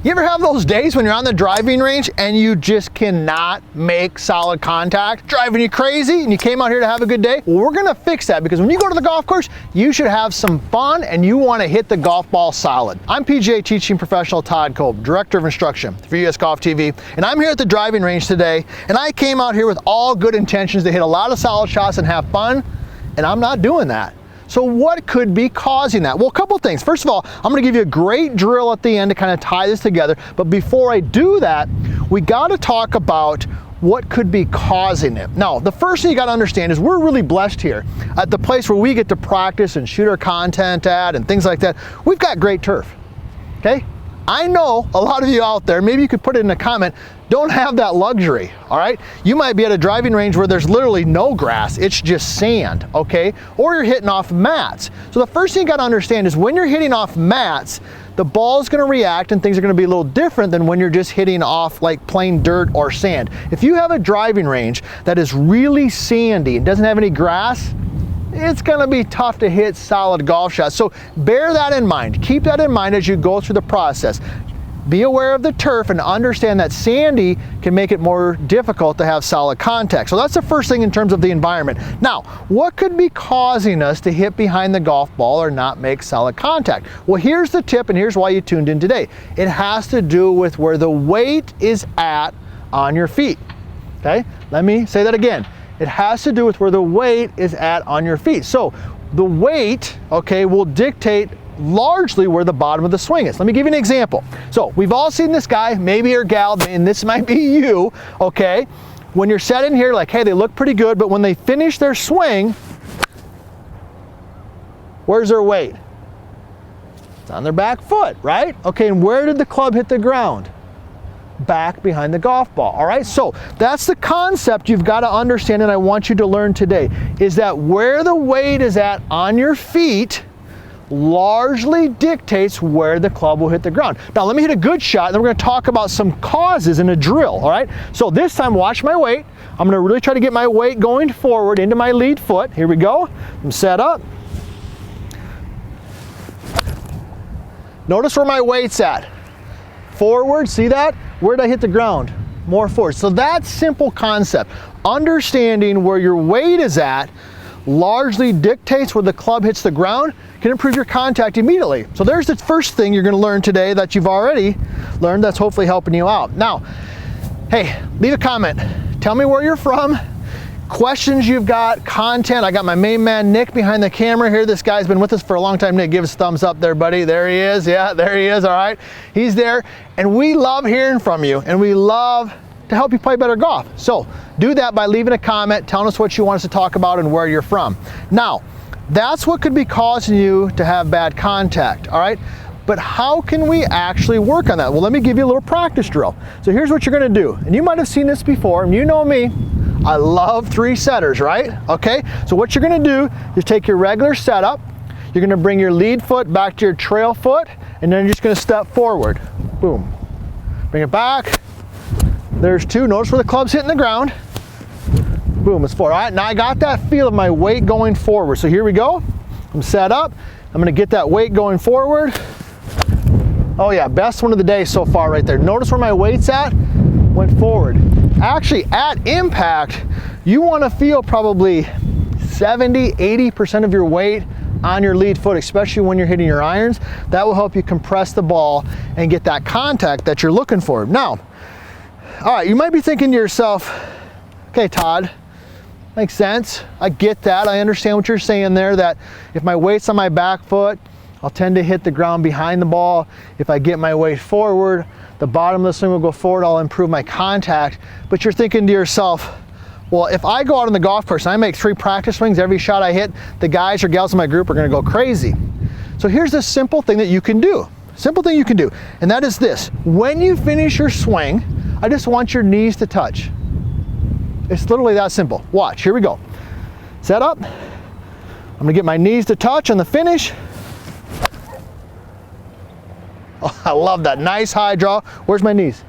You ever have those days when you're on the driving range and you just cannot make solid contact? Driving you crazy and you came out here to have a good day? Well, we're gonna fix that because when you go to the golf course, you should have some fun and you wanna hit the golf ball solid. I'm PGA teaching professional Todd Kolb, Director of Instruction for US Golf TV, and I'm here at the driving range today, and I came out here with all good intentions to hit a lot of solid shots and have fun, and I'm not doing that. So what could be causing that? Well, a couple things. First of all, I'm gonna give you a great drill at the end to kind of tie this together. But before I do that, we gotta talk about what could be causing it. Now, the first thing you gotta understand is we're really blessed here at the place where we get to practice and shoot our content at and things like that. We've got great turf, okay? I know a lot of you out there, maybe you could put it in a comment, don't have that luxury, all right? You might be at a driving range where there's literally no grass, it's just sand, okay? Or you're hitting off mats. So the first thing you gotta understand is when you're hitting off mats, the ball's gonna react and things are gonna be a little different than when you're just hitting off like plain dirt or sand. If you have a driving range that is really sandy and doesn't have any grass, it's gonna be tough to hit solid golf shots. So bear that in mind. Keep that in mind as you go through the process. Be aware of the turf and understand that sandy can make it more difficult to have solid contact. So that's the first thing in terms of the environment. Now, what could be causing us to hit behind the golf ball or not make solid contact? Well, here's the tip and here's why you tuned in today. It has to do with where the weight is at on your feet, okay? Let me say that again. It has to do with where the weight is at on your feet. So the weight, okay, will dictate largely where the bottom of the swing is. Let me give you an example. So we've all seen this guy, maybe or gal, and this might be you, okay? When you're set in here like, hey, they look pretty good, but when they finish their swing, where's their weight? It's on their back foot, right? Okay, and where did the club hit the ground? Back behind the golf ball, all right? So that's the concept you've got to understand and I want you to learn today, is that where the weight is at on your feet largely dictates where the club will hit the ground. Now let me hit a good shot and then we're gonna talk about some causes in a drill, all right? So this time watch my weight. I'm gonna really try to get my weight going forward into my lead foot. Here we go, I'm set up. Notice where my weight's at. Forward, see that? Where did I hit the ground? More forward. So that simple concept, understanding where your weight is at largely dictates where the club hits the ground, can improve your contact immediately. So there's the first thing you're gonna learn today that you've already learned that's hopefully helping you out. Now, hey, leave a comment. Tell me where you're from, questions you've got, content. I got my main man, Nick, behind the camera here. This guy's been with us for a long time. Nick, give us a thumbs up there, buddy. There he is. Yeah, there he is. All right. He's there. And we love hearing from you, and we love to help you play better golf. So do that by leaving a comment, telling us what you want us to talk about and where you're from. Now, that's what could be causing you to have bad contact, all right? But how can we actually work on that? Well, let me give you a little practice drill. So here's what you're gonna do. And you might have seen this before, and you know me, I love three setters, right? Okay, so what you're gonna do is take your regular setup, you're gonna bring your lead foot back to your trail foot, and then you're just gonna step forward. Boom. Bring it back. There's two. Notice where the club's hitting the ground. Boom, it's four. All right, now I got that feel of my weight going forward. So here we go. I'm set up. I'm gonna get that weight going forward. Oh yeah, best one of the day so far right there. Notice where my weight's at? Went forward. Actually, at impact, you wanna feel probably 70, 80% of your weight on your lead foot, especially when you're hitting your irons. That will help you compress the ball and get that contact that you're looking for. Now, all right, you might be thinking to yourself, okay, Todd, makes sense. I get that. I understand what you're saying there, that if my weight's on my back foot, I'll tend to hit the ground behind the ball. If I get my weight forward, the bottom of the swing will go forward, I'll improve my contact. But you're thinking to yourself, well, if I go out on the golf course and I make 3 practice swings, every shot I hit, the guys or gals in my group are gonna go crazy. So here's a simple thing that you can do. Simple thing you can do, and that is this. When you finish your swing, I just want your knees to touch. It's literally that simple. Watch, here we go. Set up. I'm gonna get my knees to touch on the finish. Oh, I love that, nice high draw. Where's my knees?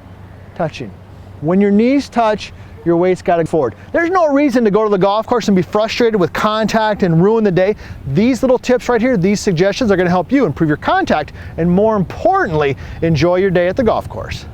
Touching. When your knees touch, your weight's got to forward. There's no reason to go to the golf course and be frustrated with contact and ruin the day. These little tips right here, these suggestions are going to help you improve your contact and, more importantly, enjoy your day at the golf course.